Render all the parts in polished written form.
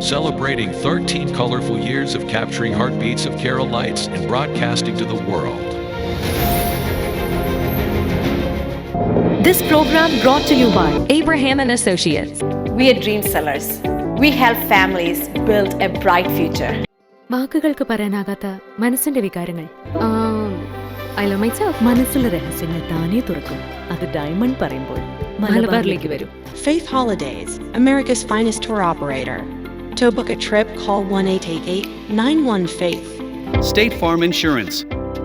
celebrating 13 colorful years of capturing heartbeats of Kerala lights and broadcasting to the world. This program brought to you by Abraham and Associates. We are dream sellers. We help families build a bright future. വാക്കുകൾക്ക് പറയാനാകാത്ത മനസ്സിന്റെ വികാരങ്ങൾ. I love myself. മനസ്സിലെ രഹസ്യങ്ങൾ താനേ തുറക്കും. അത് diamond പറയുമ്പോൾ മലബാറിലേക്ക് വരും. Faith Holidays, America's finest tour operator. To book a trip, call 1-888-91-FAITH. State Farm Insurance,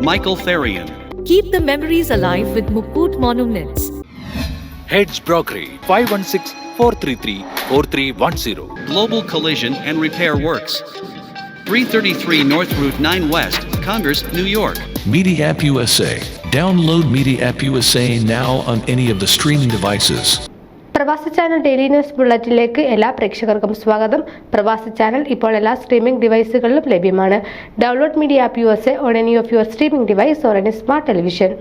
Michael Therian. Keep the memories alive with Mukut Monuments. Heads Brokery 516-433-4310. Global Collision and Repair Works, 333 North Route 9 West, Congress, New York. Media App USA. Download Media App USA now on any of the streaming devices. പ്രവാസി channel daily news ബുള്ളറ്റിലേക്ക് എല്ലാ പ്രേക്ഷകർക്കും സ്വാഗതം. പ്രവാസി channel ഇപ്പോൾ എല്ലാ streaming ഡിവൈസുകളിലും ലഭ്യമാണ്. Download media app USA on any of your streaming device or any smart television.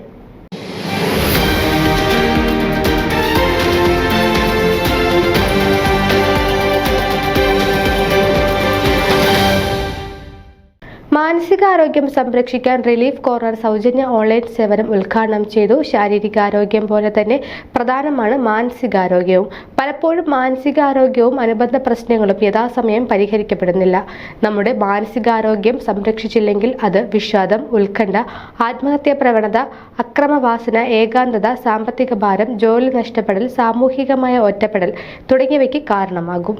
മാനസികാരോഗ്യം സംരക്ഷിക്കാൻ റിലീഫ് കോർണർ സൗജന്യ ഓൺലൈൻ സേവനം ഉദ്ഘാടനം ചെയ്തു. ശാരീരികാരോഗ്യം പോലെ തന്നെ പ്രധാനമാണ് മാനസികാരോഗ്യവും. പലപ്പോഴും മാനസികാരോഗ്യവും അനുബന്ധ പ്രശ്നങ്ങളും യഥാസമയം പരിഹരിക്കപ്പെടുന്നില്ല. നമ്മുടെ മാനസികാരോഗ്യം സംരക്ഷിച്ചില്ലെങ്കിൽ അത് വിഷാദം, ഉത്കണ്ഠ, ആത്മഹത്യാ പ്രവണത, അക്രമവാസന, ഏകാന്തത, സാമ്പത്തിക ഭാരം, ജോലി നഷ്ടപ്പെടൽ, സാമൂഹികമായ ഒറ്റപ്പെടൽ തുടങ്ങിയവയ്ക്ക് കാരണമാകും.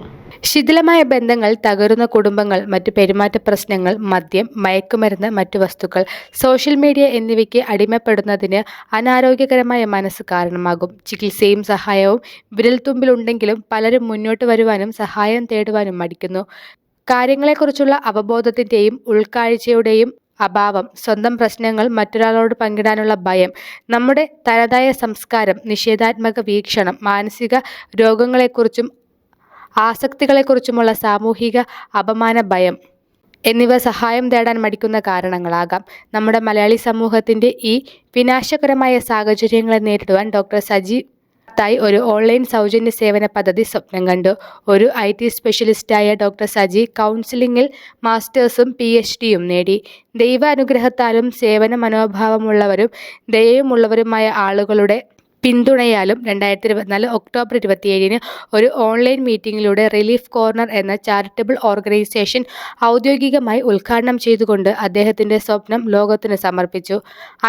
ശിഥിലമായ ബന്ധങ്ങൾ, തകരുന്ന കുടുംബങ്ങൾ, മറ്റു പെരുമാറ്റ പ്രശ്നങ്ങൾ, മദ്യം, മയക്കുമരുന്ന്, മറ്റു വസ്തുക്കൾ, സോഷ്യൽ മീഡിയ എന്നിവയ്ക്ക് അടിമപ്പെടുന്നതിന് അനാരോഗ്യകരമായ മനസ്സ് കാരണമാകും. ചികിത്സയും സഹായവും വിരൽത്തുമ്പിലുണ്ടെങ്കിലും പലരും മുന്നോട്ട് വരുവാനും സഹായം തേടുവാനും മടിക്കുന്നു. കാര്യങ്ങളെക്കുറിച്ചുള്ള അവബോധത്തിൻ്റെയും ഉൾക്കാഴ്ചയുടെയും അഭാവം, സ്വന്തം പ്രശ്നങ്ങൾ മറ്റൊരാളോട് പങ്കിടാനുള്ള ഭയം, നമ്മുടെ തനതായ സംസ്കാരം, നിഷേധാത്മക വീക്ഷണം, മാനസിക രോഗങ്ങളെക്കുറിച്ചും ആസക്തികളെക്കുറിച്ചുമുള്ള സാമൂഹിക അപമാന ഭയം എന്നിവ സഹായം തേടാൻ മടിക്കുന്ന കാരണങ്ങളാകാം. നമ്മുടെ മലയാളി സമൂഹത്തിൻ്റെ ഈ വിനാശകരമായ സാഹചര്യങ്ങളെ നേരിടുവാൻ ഡോക്ടർ സജി മത്തായി ഒരു ഓൺലൈൻ സൗജന്യ സേവന പദ്ധതി സ്വപ്നം കണ്ടു. ഒരു IT സ്പെഷ്യലിസ്റ്റായ ഡോക്ടർ സജി കൗൺസിലിംഗിൽ മാസ്റ്റേഴ്സും PhDയും നേടി. ദൈവാനുഗ്രഹത്താലും സേവന മനോഭാവമുള്ളവരും ദയയുമുള്ളവരുമായ ആളുകളുടെ പിന്തുണയാലും 2024 ഒക്ടോബർ 27 ഒരു ഓൺലൈൻ മീറ്റിംഗിലൂടെ റിലീഫ് കോർണർ എന്ന ചാരിറ്റബിൾ ഓർഗനൈസേഷൻ ഔദ്യോഗികമായി ഉദ്ഘാടനം ചെയ്തുകൊണ്ട് അദ്ദേഹത്തിൻ്റെ സ്വപ്നം ലോകത്തിന് സമർപ്പിച്ചു.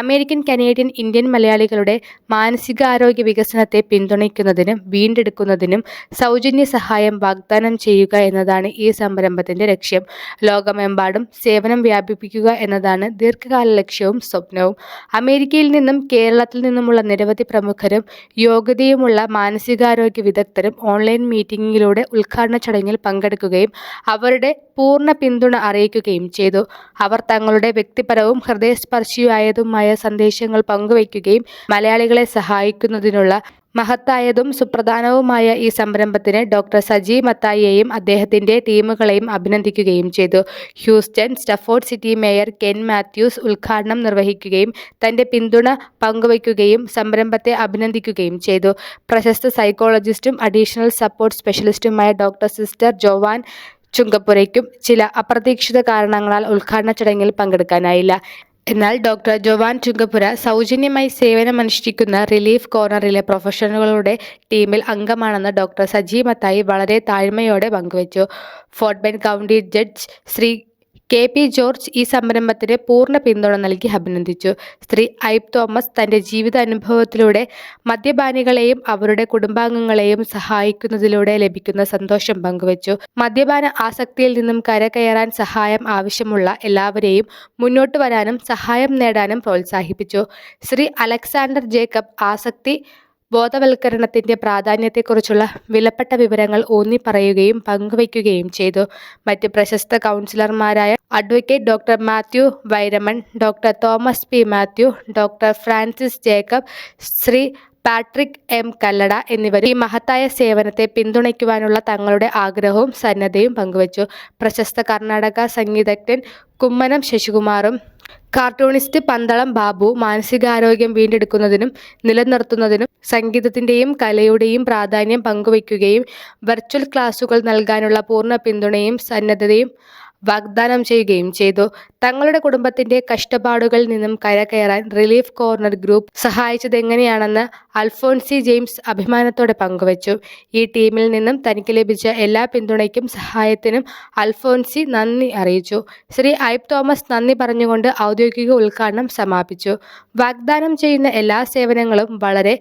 അമേരിക്കൻ, കനേഡിയൻ, ഇന്ത്യൻ മലയാളികളുടെ മാനസികാരോഗ്യ വികസനത്തെ പിന്തുണയ്ക്കുന്നതിനും വീണ്ടെടുക്കുന്നതിനും സൗജന്യ സഹായം വാഗ്ദാനം ചെയ്യുക എന്നതാണ് ഈ സംരംഭത്തിൻ്റെ ലക്ഷ്യം. ലോകമെമ്പാടും സേവനം വ്യാപിപ്പിക്കുക എന്നതാണ് ദീർഘകാല ലക്ഷ്യവും സ്വപ്നവും. അമേരിക്കയിൽ നിന്നും കേരളത്തിൽ നിന്നുമുള്ള നിരവധി പ്രമുഖരും യോഗ്യതയുമുള്ള മാനസികാരോഗ്യ വിദഗ്ധരും ഓൺലൈൻ മീറ്റിംഗിലൂടെ ഉദ്ഘാടന ചടങ്ങിൽ പങ്കെടുക്കുകയും അവരുടെ പൂർണ്ണ പിന്തുണ അറിയിക്കുകയും ചെയ്തു. അവർ തങ്ങളുടെ വ്യക്തിപരവും ഹൃദയസ്പർശിയായതുമായ സന്ദേശങ്ങൾ പങ്കുവയ്ക്കുകയും മലയാളികളെ സഹായിക്കുന്നതിനുള്ള മഹത്തായതും സുപ്രധാനവുമായ ഈ സംരംഭത്തിന് ഡോക്ടർ സജി മത്തായിയെയും അദ്ദേഹത്തിൻ്റെ ടീമുകളെയും അഭിനന്ദിക്കുകയും ചെയ്തു. Houston Stafford city mayor Ken Mathews ഉദ്ഘാടനം നിർവഹിക്കുകയും തൻ്റെ പിന്തുണ പങ്കുവയ്ക്കുകയും സംരംഭത്തെ അഭിനന്ദിക്കുകയും ചെയ്തു. പ്രശസ്ത സൈക്കോളജിസ്റ്റും അഡീഷണൽ സപ്പോർട്ട് സ്പെഷ്യലിസ്റ്റുമായ ഡോക്ടർ സിസ്റ്റർ ജോവാൻ ചുങ്കപ്പുരയ്ക്കും ചില അപ്രതീക്ഷിത കാരണങ്ങളാൽ ഉദ്ഘാടന ചടങ്ങിൽ പങ്കെടുക്കാനായില്ല. എന്നാൽ ഡോക്ടർ ജോവാൻ ചുങ്കപ്പുര സൗജന്യമായി സേവനമനുഷ്ഠിക്കുന്ന റിലീഫ് കോർണറിലെ പ്രൊഫഷണലുകളുടെ ടീമിൽ അംഗമാണെന്ന് ഡോക്ടർ സജി മത്തായി വളരെ താഴ്മയോടെ പങ്കുവച്ചു. Fort bend county judge Shri KP George ഈ സംരംഭത്തിന് പൂർണ്ണ പിന്തുണ നൽകി അഭിനന്ദിച്ചു. ശ്രീ ഐബ് തോമസ് തൻ്റെ ജീവിതാനുഭവത്തിലൂടെ മദ്യപാനികളെയും അവരുടെ കുടുംബാംഗങ്ങളെയും സഹായിക്കുന്നതിലൂടെ ലഭിക്കുന്ന സന്തോഷം പങ്കുവച്ചു. മദ്യപാന ആസക്തിയിൽ നിന്നും കരകയറാൻ സഹായം ആവശ്യമുള്ള എല്ലാവരെയും മുന്നോട്ട് വരാനും സഹായം നേടാനും പ്രോത്സാഹിപ്പിച്ചു. ശ്രീ അലക്സാണ്ടർ ജേക്കബ് ആസക്തി ബോധവൽക്കരണത്തിൻ്റെ പ്രാധാന്യത്തെക്കുറിച്ചുള്ള വിലപ്പെട്ട വിവരങ്ങൾ ഊന്നിപ്പറയുകയും പങ്കുവയ്ക്കുകയും ചെയ്തു. മറ്റ് പ്രശസ്ത കൗൺസിലർമാരായ advocate doctor Mathew Vairaman, doctor Thomas P. Mathew, doctor Francis Jacob, Shri Patrick M. Kallada എന്നിവർ ഈ മഹത്തായ സേവനത്തെ പിന്തുണയ്ക്കുവാനുള്ള തങ്ങളുടെ ആഗ്രഹവും സന്നദ്ധയും പങ്കുവച്ചു. പ്രശസ്ത കർണാടക സംഗീതജ്ഞൻ കുമ്മനം ശശികുമാറും കാർട്ടൂണിസ്റ്റ് പന്തളം ബാബു മാനസികാരോഗ്യം വീണ്ടെടുക്കുന്നതിനും നിലനിർത്തുന്നതിനും സംഗീതത്തിൻ്റെയും കലയുടെയും പ്രാധാന്യം പങ്കുവയ്ക്കുകയും വെർച്വൽ ക്ലാസുകൾ നൽകാനുള്ള പൂർണ്ണ പിന്തുണയും സന്നദ്ധതയും വാഗ്ദാനം ചെയ്യുകയും ചെയ്തു. തങ്ങളുടെ കുടുംബത്തിന്റെ കഷ്ടപ്പാടുകളിൽ നിന്നും കരകയറാൻ റിലീഫ് കോർണർ ഗ്രൂപ്പ് സഹായിച്ചതെങ്ങനെയാണെന്ന് അൽഫോൻസി ജെയിംസ് അഭിമാനത്തോടെ പങ്കുവച്ചു. ഈ ടീമിൽ നിന്നും തനിക്ക് ലഭിച്ച എല്ലാ പിന്തുണയ്ക്കും സഹായത്തിനും അൽഫോൻസി നന്ദി അറിയിച്ചു. ശ്രീ ഐബ് തോമസ് നന്ദി പറഞ്ഞുകൊണ്ട് ഔദ്യോഗിക ഉദ്ഘാടനം സമാപിച്ചു. വാഗ്ദാനം ചെയ്യുന്ന എല്ലാ സേവനങ്ങളും വളരെ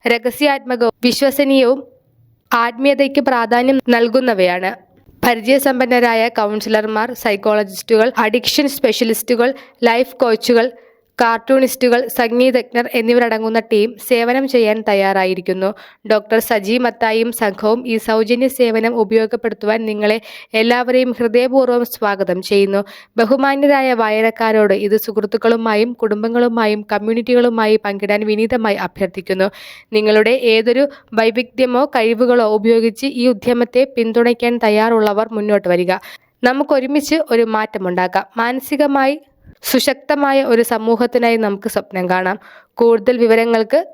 രഹസ്യാത്മകവും വിശ്വസനീയവും ആത്മീയതയ്ക്ക് പ്രാധാന്യം നൽകുന്നവയാണ്. പരിചയസമ്പന്നരായ കൗൺസിലർമാർ, സൈക്കോളജിസ്റ്റുകൾ, അഡിക്ഷൻ സ്പെഷ്യലിസ്റ്റുകൾ, ലൈഫ് കോച്ചുകൾ, കാർട്ടൂണിസ്റ്റുകൾ, സംഗീതജ്ഞർ എന്നിവരടങ്ങുന്ന ടീം സേവനം ചെയ്യാൻ തയ്യാറായിരിക്കുന്നു. ഡോക്ടർ സജി മത്തായിയും സംഘവും ഈ സൗജന്യ സേവനം ഉപയോഗപ്പെടുത്തുവാൻ നിങ്ങളെ എല്ലാവരെയും ഹൃദയപൂർവ്വം സ്വാഗതം ചെയ്യുന്നു. ബഹുമാന്യരായ വായനക്കാരോട് ഇത് സുഹൃത്തുക്കളുമായും കുടുംബങ്ങളുമായും കമ്മ്യൂണിറ്റികളുമായി പങ്കിടാൻ വിനീതമായി അഭ്യർത്ഥിക്കുന്നു. നിങ്ങളുടെ ഏതൊരു വൈവിധ്യമോ കഴിവുകളോ ഉപയോഗിച്ച് ഈ ഉദ്യമത്തെ പിന്തുണയ്ക്കാൻ തയ്യാറുള്ളവർ മുന്നോട്ട് വരിക. നമുക്കൊരുമിച്ച് ഒരു മാറ്റമുണ്ടാക്കാം. മാനസികമായി സുശക്തമായ ഒരു സമൂഹത്തിനായി നമുക്ക് സ്വപ്നം കാണാം. കൂടുതൽ വിവരങ്ങൾക്ക്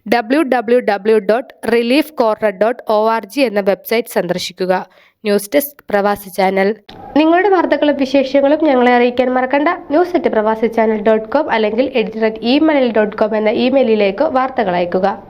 www.reliefcorner.org എന്ന വെബ്സൈറ്റ് സന്ദർശിക്കുക. ന്യൂസ് ഡെസ്ക് പ്രവാസി ചാനൽ. നിങ്ങളുടെ വാർത്തകളും വിശേഷങ്ങളും ഞങ്ങളെ അറിയിക്കാൻ മറക്കണ്ട. news@pravasichannel.com അല്ലെങ്കിൽ editor@email.com എന്ന ഇമെയിലിലേക്ക് വാർത്തകൾ അയക്കുക.